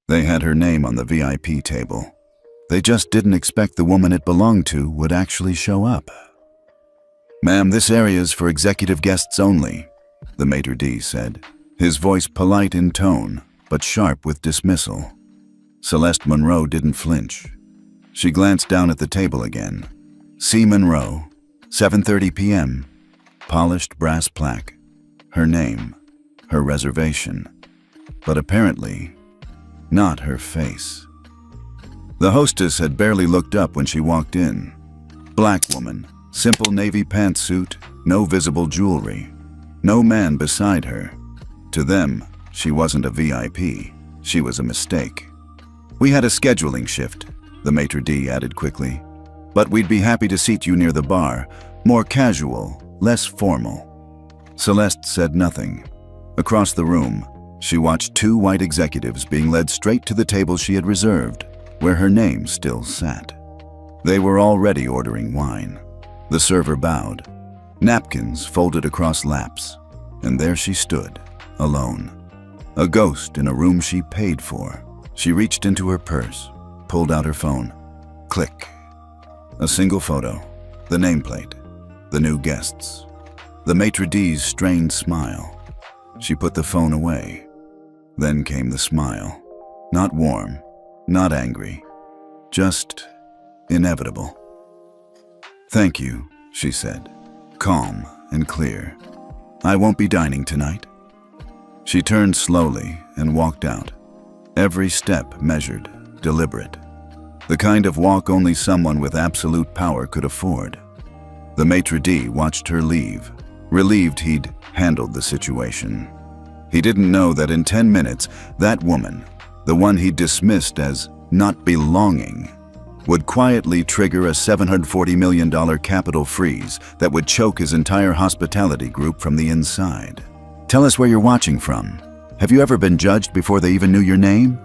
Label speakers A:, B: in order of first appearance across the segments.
A: They had her name on the VIP table. They just didn't expect the woman it belonged to would actually show up. "Ma'am, this area is for executive guests only," the maitre d' said, his voice polite in tone, but sharp with dismissal. Celeste Monroe didn't flinch. She glanced down at the table again. C. Monroe, 7:30 p.m., polished brass plaque, her name, her reservation, but apparently not her face. The hostess had barely looked up when she walked in. Black woman, simple navy pantsuit, no visible jewelry, no man beside her. To them, she wasn't a VIP, she was a mistake. "We had a scheduling shift," the maitre d' added quickly, "but we'd be happy to seat you near the bar, more casual, less formal." Celeste said nothing. Across the room, she watched two white executives being led straight to the table she had reserved, where her name still sat. They were already ordering wine. The server bowed, napkins folded across laps, and there she stood, alone. A ghost in a room she paid for. She reached into her purse, pulled out her phone. Click. A single photo, the nameplate, the new guests. The maitre d's strained smile. She put the phone away. Then came the smile. Not warm, not angry, just inevitable. "Thank you," she said, calm and clear. "I won't be dining tonight." She turned slowly and walked out. Every step measured, deliberate. The kind of walk only someone with absolute power could afford. The maitre d' watched her leave, relieved he'd handled the situation. He didn't know that in 10 minutes, that woman, the one he dismissed as not belonging, would quietly trigger a $740 million capital freeze that would choke his entire hospitality group from the inside. "Tell us where you're watching from. Have you ever been judged before they even knew your name?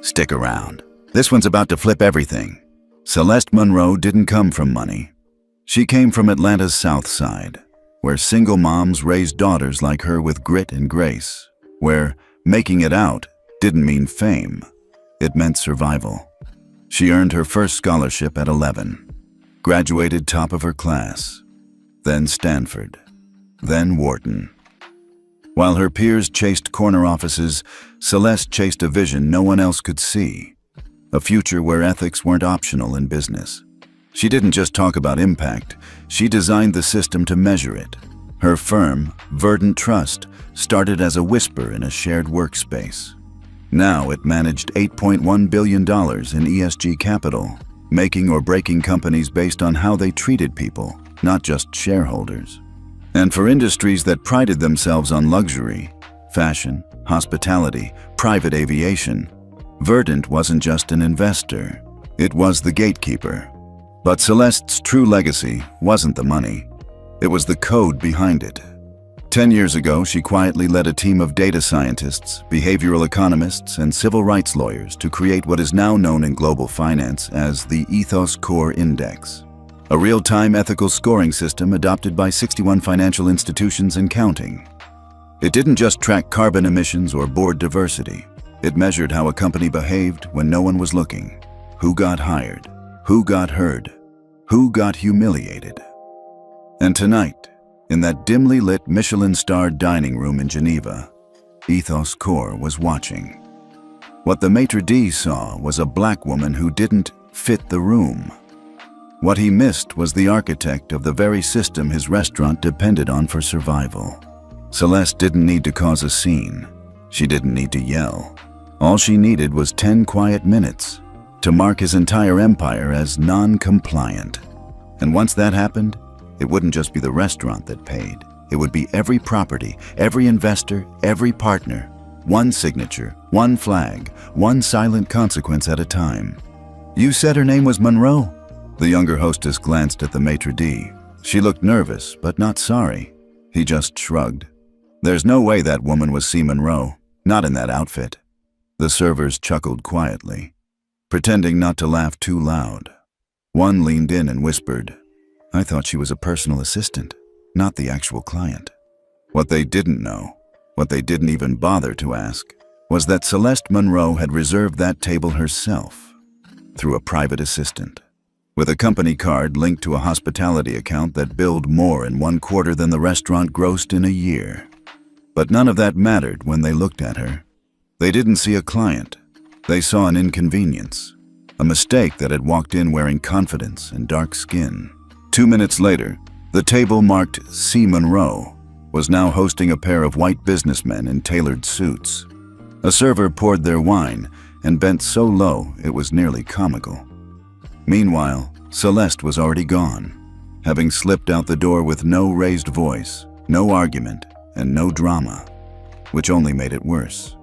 A: Stick around. This one's about to flip everything." Celeste Monroe didn't come from money. She came from Atlanta's South Side, where single moms raised daughters like her with grit and grace, where making it out didn't mean fame. It meant survival. She earned her first scholarship at 11, graduated top of her class, then Stanford, then Wharton. While her peers chased corner offices, Celeste chased a vision no one else could see, a future where ethics weren't optional in business. She didn't just talk about impact, she designed the system to measure it. Her firm, Verdant Trust, started as a whisper in a shared workspace. Now it managed $8.1 billion in ESG capital, making or breaking companies based on how they treated people, not just shareholders. And for industries that prided themselves on luxury, fashion, hospitality, private aviation, Verdant wasn't just an investor, it was the gatekeeper. But Celeste's true legacy wasn't the money. It was the code behind it. 10 years ago, she quietly led a team of data scientists, behavioral economists, and civil rights lawyers to create what is now known in global finance as the Ethos Core Index, a real-time ethical scoring system adopted by 61 financial institutions and counting. It didn't just track carbon emissions or board diversity. It measured how a company behaved when no one was looking, who got hired, who got heard, who got humiliated. And tonight, in that dimly lit Michelin-starred dining room in Geneva, Ethos Core was watching. What the maitre d' saw was a black woman who didn't fit the room. What he missed was the architect of the very system his restaurant depended on for survival. Celeste didn't need to cause a scene. She didn't need to yell. All she needed was 10 quiet minutes to mark his entire empire as non-compliant. And once that happened, it wouldn't just be the restaurant that paid. It would be every property, every investor, every partner. One signature, one flag, one silent consequence at a time. "You said her name was Monroe?" The younger hostess glanced at the maitre d'. She looked nervous, but not sorry. He just shrugged. There's no way that woman was C. Monroe, not in that outfit. The servers chuckled quietly, pretending not to laugh too loud. One leaned in and whispered, "I thought she was a personal assistant, not the actual client." What they didn't know, what they didn't even bother to ask, was that Celeste Monroe had reserved that table herself through a private assistant, with a company card linked to a hospitality account that billed more in 1/4 than the restaurant grossed in a year. But none of that mattered when they looked at her. They didn't see a client. They saw an inconvenience, a mistake that had walked in wearing confidence and dark skin. 2 minutes later, the table marked C. Monroe was now hosting a pair of white businessmen in tailored suits. A server poured their wine and bent so low it was nearly comical. Meanwhile, Celeste was already gone, having slipped out the door with no raised voice, no argument, and no drama, which only made it worse.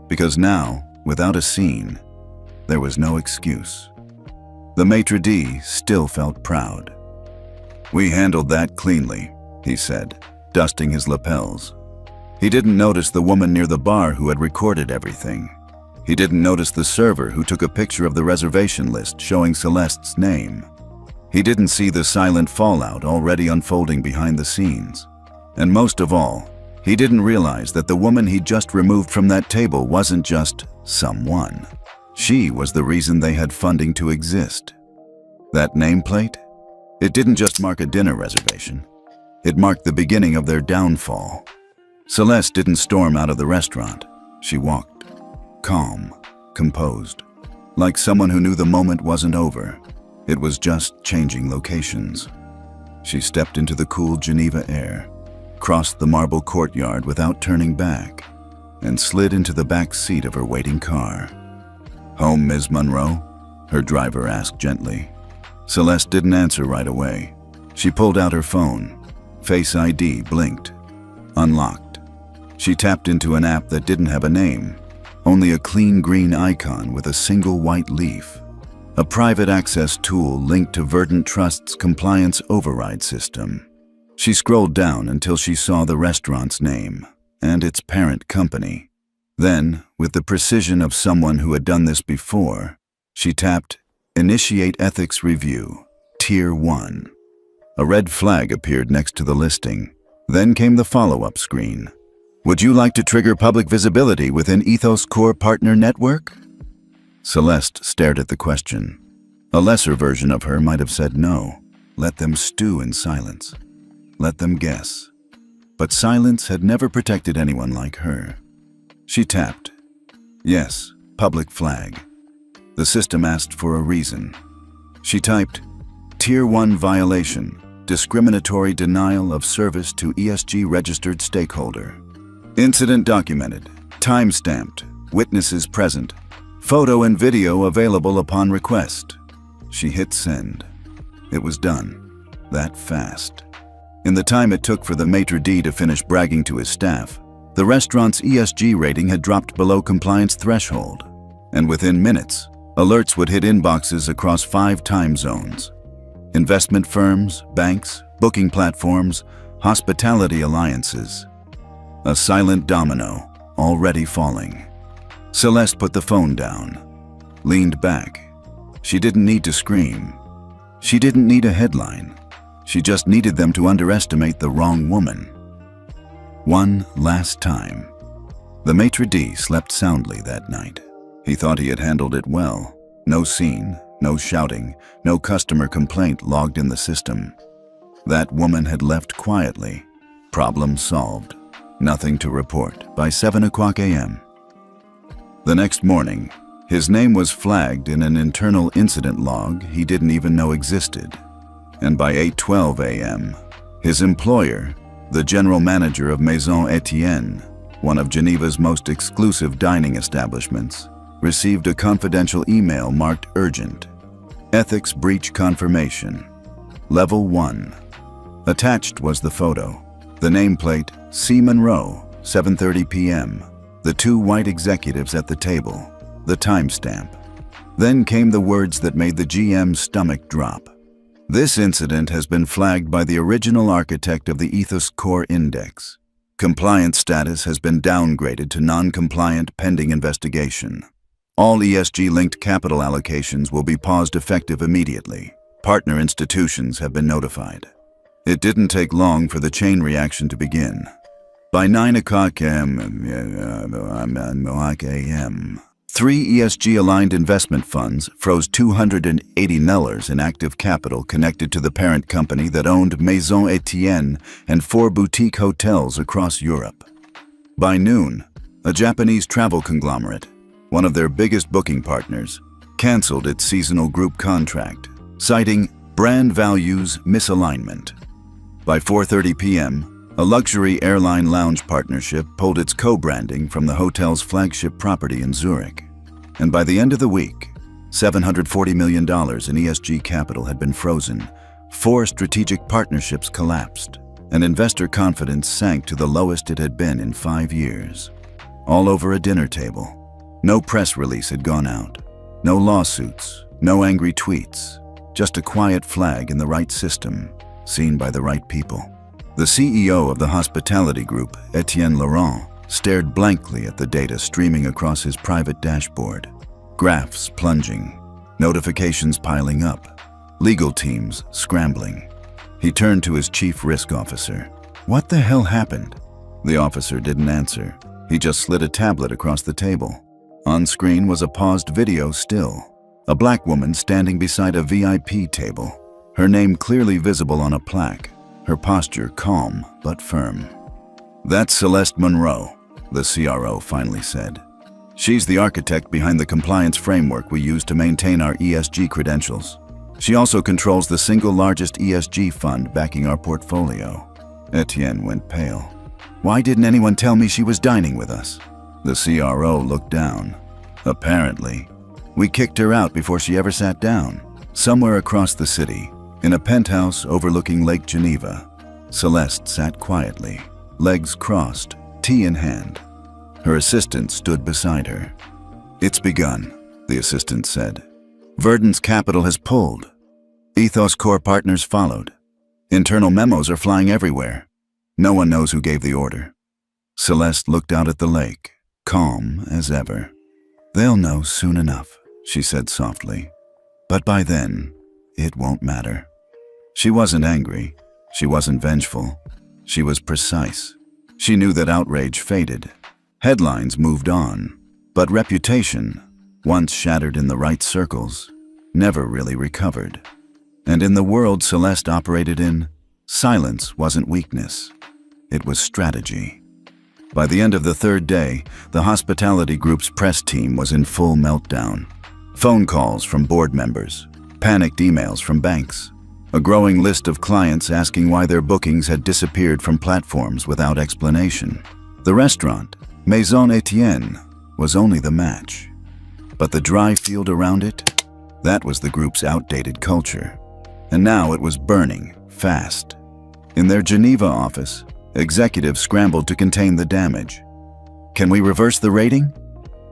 A: Because now, without a scene, there was no excuse. The maitre d' still felt proud. "We handled that cleanly," he said, dusting his lapels. He didn't notice the woman near the bar who had recorded everything. He didn't notice the server who took a picture of the reservation list showing Celeste's name. He didn't see the silent fallout already unfolding behind the scenes. And most of all, he didn't realize that the woman he'd just removed from that table wasn't just someone. She was the reason they had funding to exist. That nameplate? It didn't just mark a dinner reservation. It marked the beginning of their downfall. Celeste didn't storm out of the restaurant. She walked, calm, composed, like someone who knew the moment wasn't over. It was just changing locations. She stepped into the cool Geneva air, crossed the marble courtyard without turning back, and slid into the back seat of her waiting car. "Home, Ms. Monroe?" her driver asked gently. Celeste didn't answer right away. She pulled out her phone. Face ID blinked. Unlocked. She tapped into an app that didn't have a name, only a clean green icon with a single white leaf. A private access tool linked to Verdant Trust's compliance override system. She scrolled down until she saw the restaurant's name and its parent company. Then, with the precision of someone who had done this before, she tapped Initiate Ethics Review, Tier 1. A red flag appeared next to the listing. Then came the follow-up screen. "Would you like to trigger public visibility within Ethos Core Partner Network?" Celeste stared at the question. A lesser version of her might have said no. Let them stew in silence. Let them guess. But silence had never protected anyone like her. She tapped. Yes, public flag. The system asked for a reason. She typed, Tier 1 violation, discriminatory denial of service to ESG-registered stakeholder. Incident documented, time-stamped, witnesses present, photo and video available upon request. She hit send. It was done. That fast. In the time it took for the maitre d' to finish bragging to his staff, the restaurant's ESG rating had dropped below compliance threshold. And within minutes, alerts would hit inboxes across 5 time zones. Investment firms, banks, booking platforms, hospitality alliances. A silent domino, already falling. Celeste put the phone down, leaned back. She didn't need to scream. She didn't need a headline. She just needed them to underestimate the wrong woman. One last time. The maitre d' slept soundly that night. He thought he had handled it well. No scene, no shouting, no customer complaint logged in the system. That woman had left quietly. Problem solved. Nothing to report by 7 o'clock a.m. The next morning, his name was flagged in an internal incident log he didn't even know existed. And by 8:12 a.m., his employer, the general manager of Maison Etienne, one of Geneva's most exclusive dining establishments, received a confidential email marked urgent. Ethics breach confirmation. Level 1. Attached was the photo. The nameplate, C. Monroe, 7:30 p.m. The 2 white executives at the table. The timestamp. Then came the words that made the GM's stomach drop. This incident has been flagged by the original architect of the Ethos Core Index. Compliance status has been downgraded to non-compliant pending investigation. All ESG-linked capital allocations will be paused effective immediately. Partner institutions have been notified. It didn't take long for the chain reaction to begin. By 9 o'clock a.m., 3 ESG-aligned investment funds froze $280 million in active capital connected to the parent company that owned Maison Etienne and 4 boutique hotels across Europe. By noon, a Japanese travel conglomerate, one of their biggest booking partners, canceled its seasonal group contract, citing brand values misalignment. By 4:30 p.m., a luxury airline lounge partnership pulled its co-branding from the hotel's flagship property in Zurich. And by the end of the week, $740 million in ESG capital had been frozen, 4 strategic partnerships collapsed, and investor confidence sank to the lowest it had been in 5 years. All over a dinner table. No press release had gone out. No lawsuits, no angry tweets, just a quiet flag in the right system, seen by the right people. The CEO of the hospitality group, Etienne Laurent, stared blankly at the data streaming across his private dashboard. Graphs plunging, notifications piling up, legal teams scrambling. He turned to his chief risk officer. "What the hell happened?" The officer didn't answer. He just slid a tablet across the table. On screen was a paused video still. A black woman standing beside a VIP table, her name clearly visible on a plaque, her posture calm but firm. "That's Celeste Monroe," the CRO finally said. "She's the architect behind the compliance framework we use to maintain our ESG credentials. She also controls the single largest ESG fund backing our portfolio." Etienne went pale. "Why didn't anyone tell me she was dining with us?" The CRO looked down. "Apparently. We kicked her out before she ever sat down." Somewhere across the city, in a penthouse overlooking Lake Geneva, Celeste sat quietly, legs crossed, tea in hand. Her assistant stood beside her. "It's begun," the assistant said. "Verdant's capital has pulled. Ethos Core partners followed. Internal memos are flying everywhere. No one knows who gave the order." Celeste looked out at the lake, calm as ever. "They'll know soon enough," she said softly. "But by then, it won't matter." She wasn't angry. She wasn't vengeful. She was precise. She knew that outrage faded. Headlines moved on. But reputation, once shattered in the right circles, never really recovered. And in the world Celeste operated in, silence wasn't weakness. It was strategy. By the end of the 3rd day, the hospitality group's press team was in full meltdown. Phone calls from board members, panicked emails from banks, a growing list of clients asking why their bookings had disappeared from platforms without explanation. The restaurant, Maison Etienne, was only the match. But the dry field around it, that was the group's outdated culture. And now it was burning, fast. In their Geneva office, executives scrambled to contain the damage. Can we reverse the rating?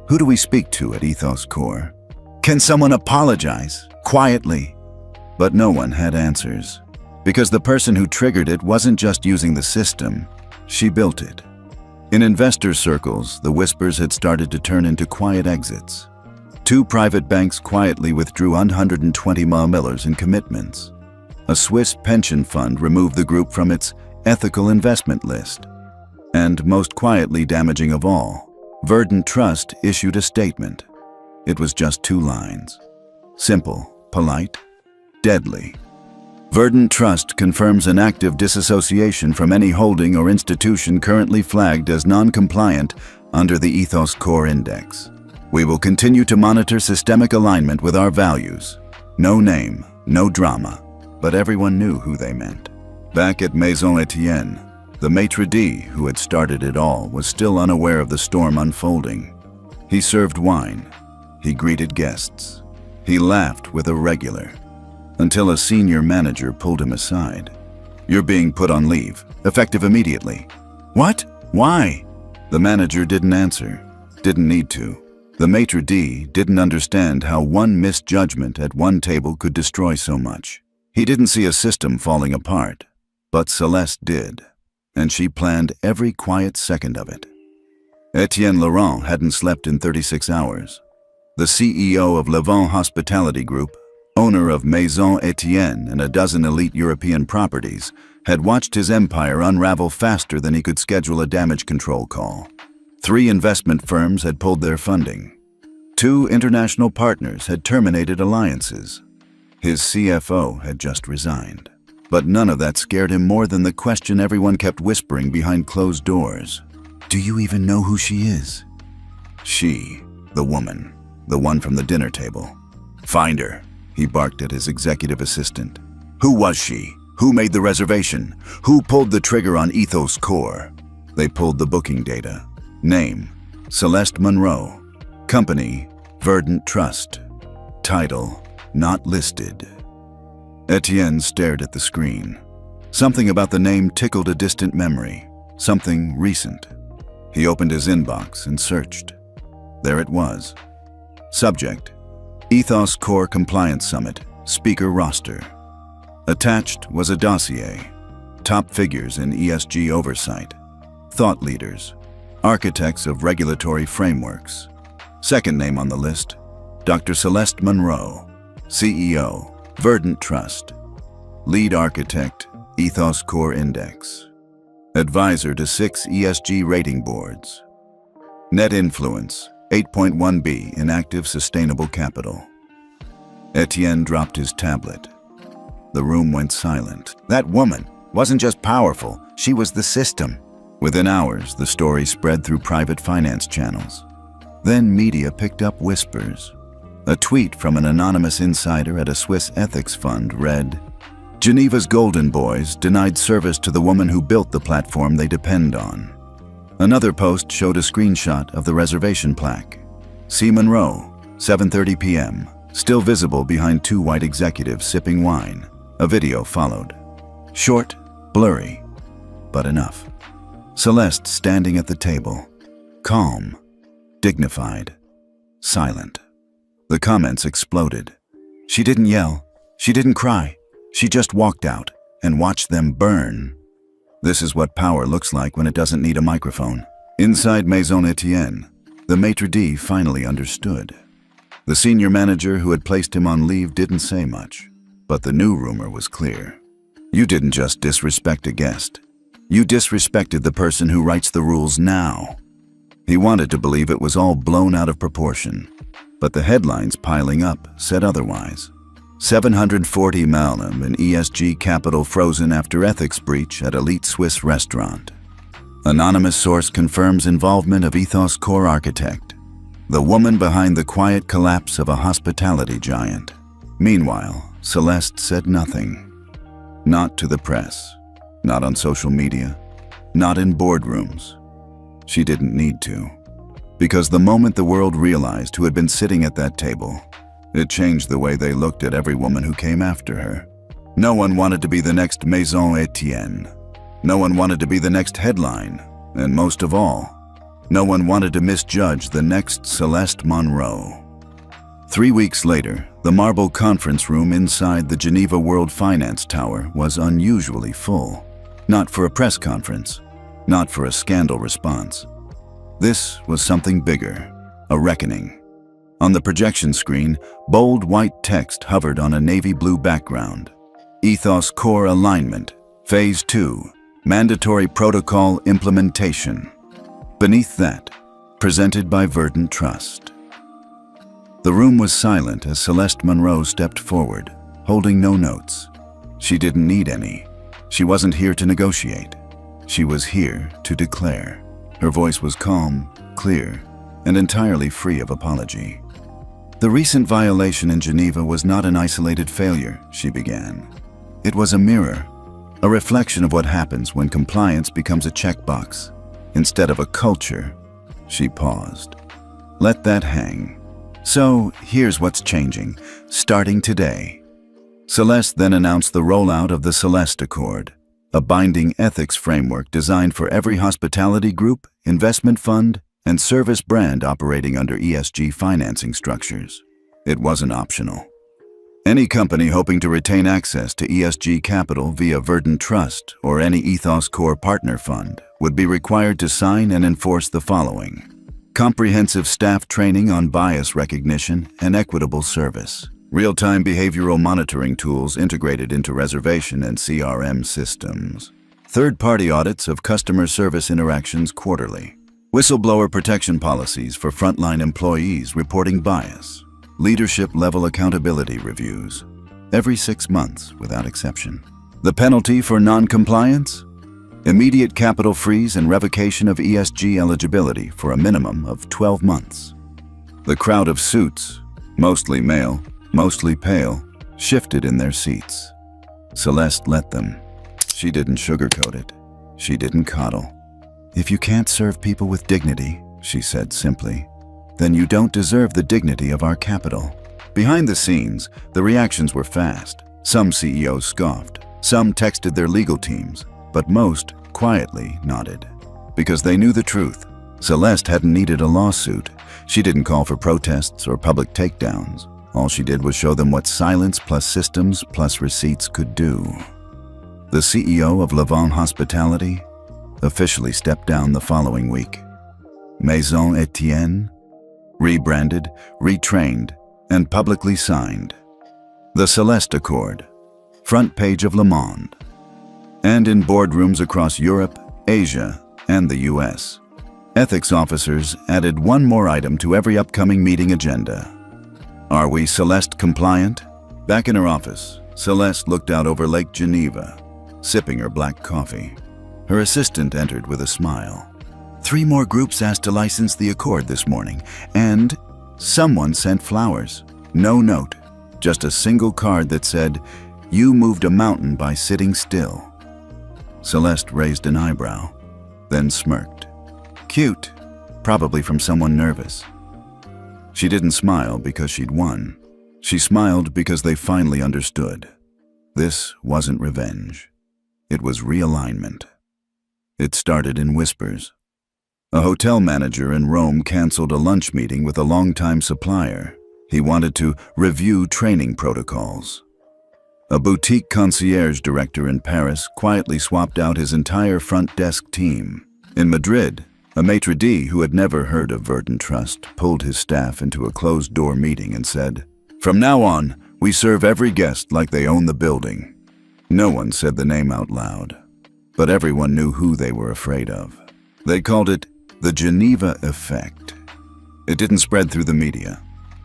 A: Who do we speak to at Ethos Core? Can someone apologize, quietly? But no one had answers. Because the person who triggered it wasn't just using the system, she built it. In investor circles, the whispers had started to turn into quiet exits. 2 private banks quietly withdrew $120 million in commitments. A Swiss pension fund removed the group from its ethical investment list. And most quietly damaging of all, Verdant Trust issued a statement. It was just 2 lines. Simple, polite, deadly. Verdant Trust confirms an active disassociation from any holding or institution currently flagged as non-compliant under the Ethos Core Index. We will continue to monitor systemic alignment with our values. No name, no drama, but everyone knew who they meant. Back at Maison Etienne, the maitre d' who had started it all was still unaware of the storm unfolding. He served wine. He greeted guests. He laughed with a regular, until a senior manager pulled him aside. "You're being put on leave, effective immediately." "What? Why?" The manager didn't answer, didn't need to. The maitre d' didn't understand how one misjudgment at one table could destroy so much. He didn't see a system falling apart, but Celeste did, and she planned every quiet second of it. Etienne Laurent hadn't slept in 36 hours. The CEO of Levant Hospitality Group, owner of Maison Etienne and a dozen elite European properties, had watched his empire unravel faster than he could schedule a damage control call. 3 investment firms had pulled their funding. 2 international partners had terminated alliances. His CFO had just resigned. But none of that scared him more than the question everyone kept whispering behind closed doors. Do you even know who she is? She, the woman, the one from the dinner table. Find her, he barked at his executive assistant. Who was she? Who made the reservation? Who pulled the trigger on Ethos Core? They pulled the booking data. Name, Celeste Monroe. Company, Verdant Trust. Title, not listed. Etienne stared at the screen. Something about the name tickled a distant memory, something recent. He opened his inbox and searched. There it was. Subject, Ethos Core Compliance Summit, Speaker Roster. Attached was a dossier, top figures in ESG oversight, thought leaders, architects of regulatory frameworks. Second name on the list, Dr. Celeste Monroe, CEO, Verdant Trust. Lead architect, Ethos Core Index. Advisor to 6 ESG rating boards. Net influence, 8.1B in active sustainable capital. Etienne dropped his tablet. The room went silent. That woman wasn't just powerful, she was the system. Within hours, the story spread through private finance channels. Then media picked up whispers. A tweet from an anonymous insider at a Swiss ethics fund read, Geneva's Golden Boys denied service to the woman who built the platform they depend on. Another post showed a screenshot of the reservation plaque. C. Monroe, 7:30 p.m., still visible behind 2 white executives sipping wine. A video followed. Short, blurry, but enough. Celeste standing at the table, calm, dignified, silent. The comments exploded. She didn't yell, she didn't cry, she just walked out and watched them burn. This is what power looks like when it doesn't need a microphone. Inside Maison Etienne, the maitre d' finally understood. The senior manager who had placed him on leave didn't say much, but the new rumor was clear. You didn't just disrespect a guest. You disrespected the person who writes the rules now. He wanted to believe it was all blown out of proportion, but the headlines piling up said otherwise. 740 million in ESG capital frozen after ethics breach at elite Swiss restaurant. Anonymous source confirms involvement of Ethos Core architect, the woman behind the quiet collapse of a hospitality giant. Meanwhile, Celeste said nothing. Not to the press, not on social media, not in boardrooms. She didn't need to, because the moment the world realized who had been sitting at that table, it changed the way they looked at every woman who came after her. No one wanted to be the next Maison Etienne. No one wanted to be the next headline, and most of all, no one wanted to misjudge the next Celeste Monroe. 3 weeks later, the marble conference room inside the Geneva World Finance Tower was unusually full. Not for a press conference, not for a scandal response. This was something bigger, a reckoning. On the projection screen, bold white text hovered on a navy blue background. Ethos Core Alignment, Phase 2, Mandatory Protocol Implementation. Beneath that, presented by Verdant Trust. The room was silent as Celeste Monroe stepped forward, holding no notes. She didn't need any. She wasn't here to negotiate. She was here to declare. Her voice was calm, clear, and entirely free of apology. The recent violation in Geneva was not an isolated failure, she began. It was a mirror, a reflection of what happens when compliance becomes a checkbox instead of a culture. She paused. Let that hang. So here's what's changing, starting today. Celeste then announced the rollout of the Celeste Accord, a binding ethics framework designed for every hospitality group, investment fund, and service brand operating under ESG financing structures. It wasn't optional. Any company hoping to retain access to ESG capital via Verdant Trust or any Ethos Core partner fund would be required to sign and enforce the following: comprehensive staff training on bias recognition and equitable service, Real-time behavioral monitoring tools integrated into reservation and CRM systems. Third-party audits of customer service interactions quarterly. Whistleblower protection policies for frontline employees reporting bias. Leadership-level accountability reviews. Every 6 months, without exception. The penalty for non-compliance? Immediate capital freeze and revocation of ESG eligibility for a minimum of 12 months. The crowd of suits, mostly male, mostly pale, shifted in their seats. Celeste let them. She didn't sugarcoat it. She didn't coddle. "If you can't serve people with dignity," she said simply, "then you don't deserve the dignity of our capital." Behind the scenes, the reactions were fast. Some CEOs scoffed. Some texted their legal teams, but most quietly nodded. Because they knew the truth. Celeste hadn't needed a lawsuit. She didn't call for protests or public takedowns. All she did was show them what silence plus systems plus receipts could do. The CEO of Levant Hospitality officially stepped down the following week. Maison Etienne, rebranded, retrained, and publicly signed. The Celeste Accord, front page of Le Monde, and in boardrooms across Europe, Asia, and the US. Ethics officers added one more item to every upcoming meeting agenda. Are we Celeste compliant? Back in her office, Celeste looked out over Lake Geneva, sipping her black coffee. Her assistant entered with a smile. 3 more groups asked to license the Accord this morning, and someone sent flowers. No note, just a single card that said, "You moved a mountain by sitting still." Celeste raised an eyebrow, then smirked. Cute, probably from someone nervous. She didn't smile because she'd won. She smiled because they finally understood. This wasn't revenge. It was realignment. It started in whispers. A hotel manager in Rome canceled a lunch meeting with a longtime supplier. He wanted to review training protocols. A boutique concierge director in Paris quietly swapped out his entire front desk team. In Madrid, a maitre d' who had never heard of Verdant Trust pulled his staff into a closed-door meeting and said, "From now on, we serve every guest like they own the building." No one said the name out loud, but everyone knew who they were afraid of. They called it the Geneva effect. It didn't spread through the media.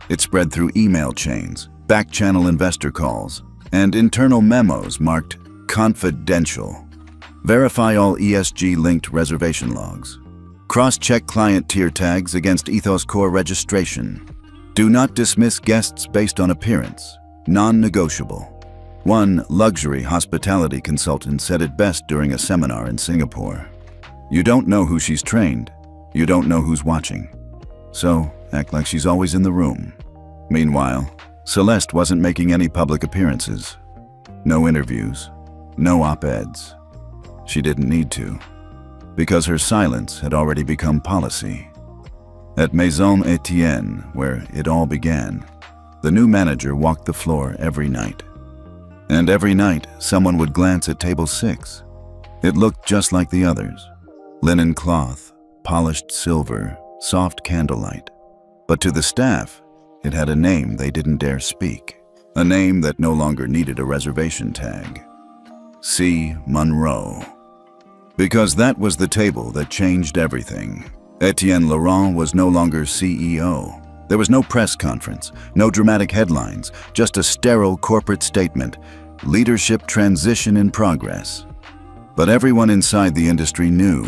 A: It spread through email chains, back-channel investor calls, and internal memos marked confidential. Verify all ESG-linked reservation logs. Cross-check client tier tags against Ethos Core registration. Do not dismiss guests based on appearance. Non-negotiable. One luxury hospitality consultant said it best during a seminar in Singapore. You don't know who she's trained. You don't know who's watching. So, act like she's always in the room. Meanwhile, Celeste wasn't making any public appearances. No interviews. No op-eds. She didn't need to, because her silence had already become policy. At Maison Etienne, where it all began, the new manager walked the floor every night. And every night, someone would glance at table 6. It looked just like the others. Linen cloth, polished silver, soft candlelight. But to the staff, it had a name they didn't dare speak. A name that no longer needed a reservation tag. C. Monroe. Because that was the table that changed everything. Etienne Laurent was no longer CEO. There was no press conference, no dramatic headlines, just a sterile corporate statement. Leadership transition in progress. But everyone inside the industry knew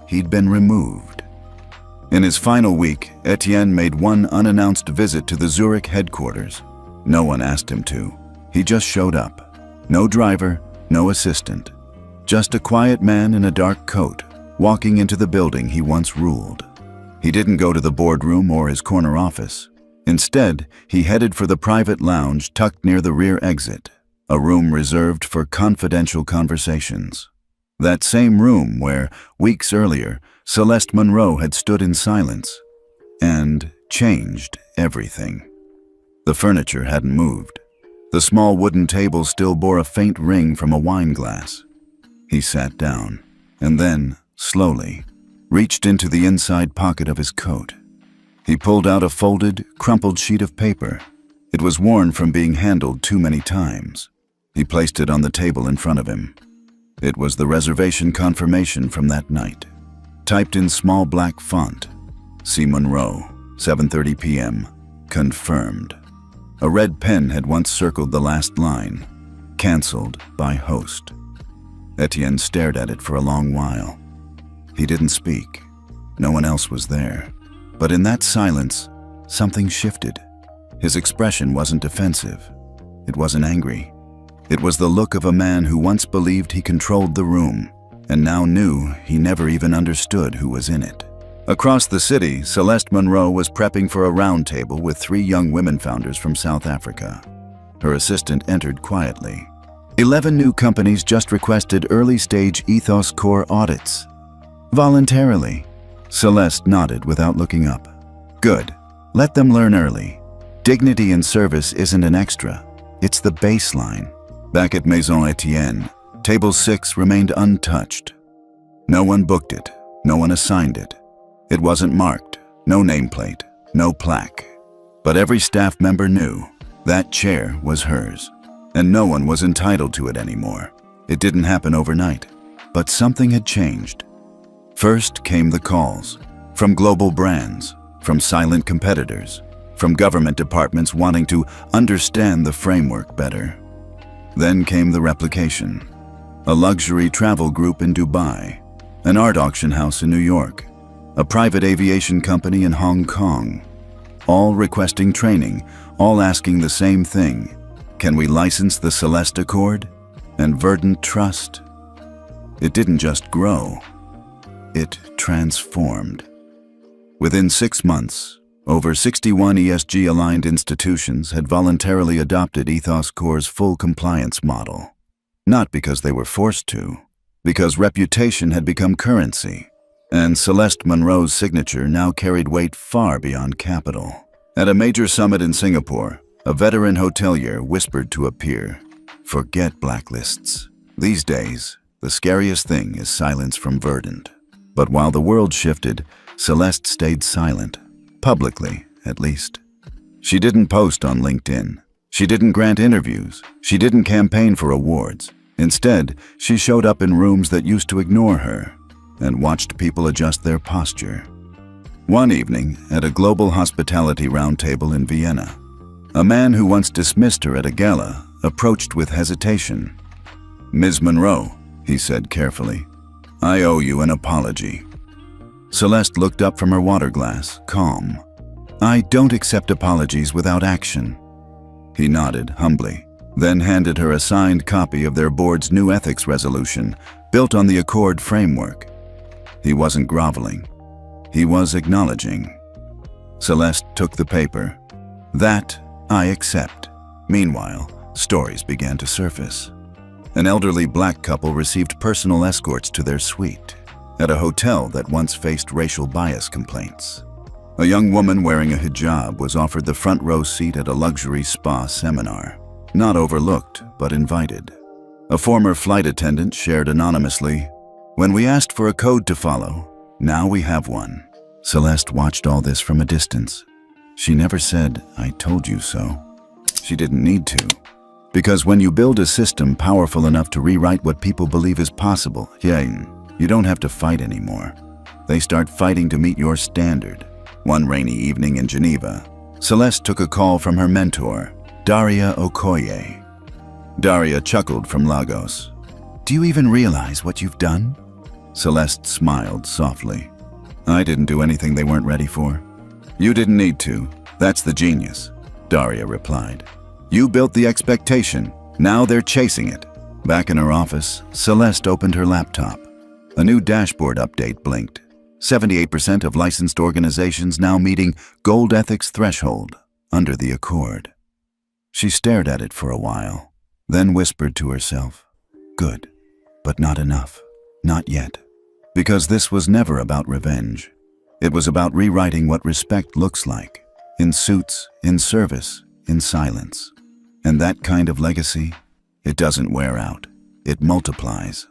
A: he'd been removed. In his final week, Etienne made one unannounced visit to the Zurich headquarters. No one asked him to. He just showed up. No driver, no assistant. Just a quiet man in a dark coat, walking into the building he once ruled. He didn't go to the boardroom or his corner office. Instead, he headed for the private lounge tucked near the rear exit, a room reserved for confidential conversations. That same room where, weeks earlier, Celeste Monroe had stood in silence and changed everything. The furniture hadn't moved. The small wooden table still bore a faint ring from a wine glass. He sat down and then, slowly, reached into the inside pocket of his coat. He pulled out a folded, crumpled sheet of paper. It was worn from being handled too many times. He placed it on the table in front of him. It was the reservation confirmation from that night. Typed in small black font, C. Monroe, 7:30 p.m., confirmed. A red pen had once circled the last line, canceled by host. Etienne stared at it for a long while. He didn't speak. No one else was there. But in that silence, something shifted. His expression wasn't defensive. It wasn't angry. It was the look of a man who once believed he controlled the room, and now knew he never even understood who was in it. Across the city, Celeste Monroe was prepping for a round table with 3 young women founders from South Africa. Her assistant entered quietly. 11 new companies just requested early-stage Ethos Core audits. Voluntarily. Celeste nodded without looking up. Good. Let them learn early. Dignity in service isn't an extra. It's the baseline. Back at Maison Etienne, Table 6 remained untouched. No one booked it. No one assigned it. It wasn't marked. No nameplate. No plaque. But every staff member knew that chair was hers. And no one was entitled to it anymore. It didn't happen overnight. But something had changed. First came the calls. From global brands. From silent competitors. From government departments wanting to understand the framework better. Then came the replication. A luxury travel group in Dubai. An art auction house in New York. A private aviation company in Hong Kong. All requesting training. All asking the same thing. Can we license the Celeste Accord? And Verdant Trust? It didn't just grow. It transformed. Within 6 months, over 61 ESG-aligned institutions had voluntarily adopted Ethos Core's full compliance model. Not because they were forced to, because reputation had become currency, and Celeste Monroe's signature now carried weight far beyond capital. At a major summit in Singapore, a veteran hotelier whispered to a peer, "Forget blacklists. These days, the scariest thing is silence from Verdant." But while the world shifted, Celeste stayed silent, publicly at least. She didn't post on LinkedIn. She didn't grant interviews. She didn't campaign for awards. Instead, she showed up in rooms that used to ignore her and watched people adjust their posture. One evening, at a global hospitality roundtable in Vienna, a man who once dismissed her at a gala approached with hesitation. "Ms. Monroe," he said carefully, "I owe you an apology." Celeste looked up from her water glass, calm. "I don't accept apologies without action." He nodded humbly, then handed her a signed copy of their board's new ethics resolution, built on the Accord framework. He wasn't groveling. He was acknowledging. Celeste took the paper. "That I accept." Meanwhile, stories began to surface. An elderly black couple received personal escorts to their suite at a hotel that once faced racial bias complaints. A young woman wearing a hijab was offered the front row seat at a luxury spa seminar, not overlooked, but invited. A former flight attendant shared anonymously, "When we asked for a code to follow, now we have one." Celeste watched all this from a distance. She never said, "I told you so." She didn't need to. Because when you build a system powerful enough to rewrite what people believe is possible, you don't have to fight anymore. They start fighting to meet your standard. One rainy evening in Geneva, Celeste took a call from her mentor, Daria Okoye. Daria chuckled from Lagos. "Do you even realize what you've done?" Celeste smiled softly. "I didn't do anything they weren't ready for." "You didn't need to. That's the genius," Daria replied. "You built the expectation. Now they're chasing it." Back in her office, Celeste opened her laptop. A new dashboard update blinked. 78% of licensed organizations now meeting gold ethics threshold under the Accord. She stared at it for a while, then whispered to herself, "Good, but not enough. Not yet." Because this was never about revenge. It was about rewriting what respect looks like, in suits, in service, in silence. And that kind of legacy, it doesn't wear out. It multiplies.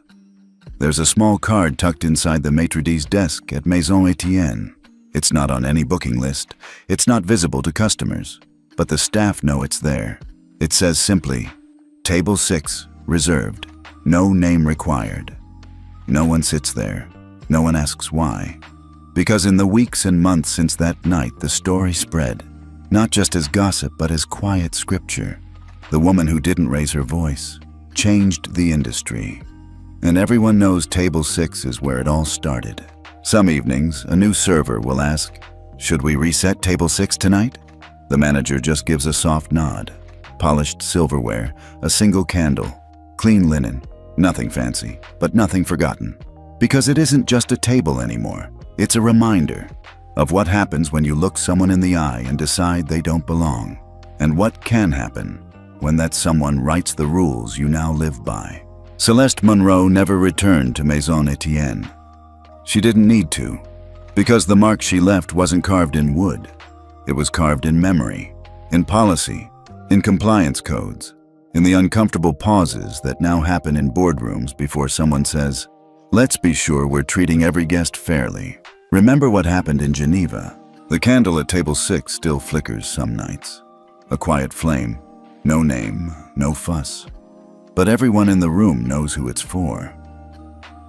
A: There's a small card tucked inside the maitre d's desk at Maison Etienne. It's not on any booking list. It's not visible to customers. but the staff know it's there. It says simply, Table 6, reserved, no name required. No one sits there. No one asks why. Because in the weeks and months since that night, the story spread, not just as gossip, but as quiet scripture. The woman who didn't raise her voice changed the industry. And everyone knows Table 6 is where it all started. Some evenings, a new server will ask, "Should we reset Table 6 tonight?" The manager just gives a soft nod. Polished silverware, a single candle, clean linen, nothing fancy, but nothing forgotten. Because it isn't just a table anymore. It's a reminder of what happens when you look someone in the eye and decide they don't belong, and what can happen when that someone writes the rules you now live by. Celeste Monroe never returned to Maison Etienne. She didn't need to, because the mark she left wasn't carved in wood. It was carved in memory, in policy, in compliance codes, in the uncomfortable pauses that now happen in boardrooms before someone says, "Let's be sure we're treating every guest fairly." Remember what happened in Geneva. The candle at Table 6 still flickers some nights. A quiet flame, no name, no fuss. But everyone in the room knows who it's for.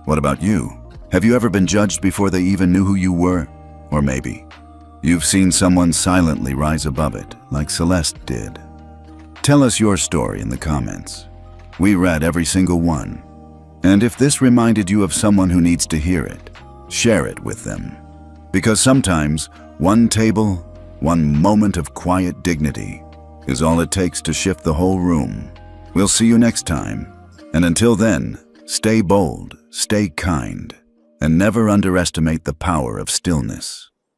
A: What about you? Have you ever been judged before they even knew who you were? Or maybe you've seen someone silently rise above it, like Celeste did. Tell us your story in the comments. We read every single one. And if this reminded you of someone who needs to hear it, share it with them. Because sometimes one table, one moment of quiet dignity is all it takes to shift the whole room. We'll see you next time. And until then, stay bold, stay kind, and never underestimate the power of stillness.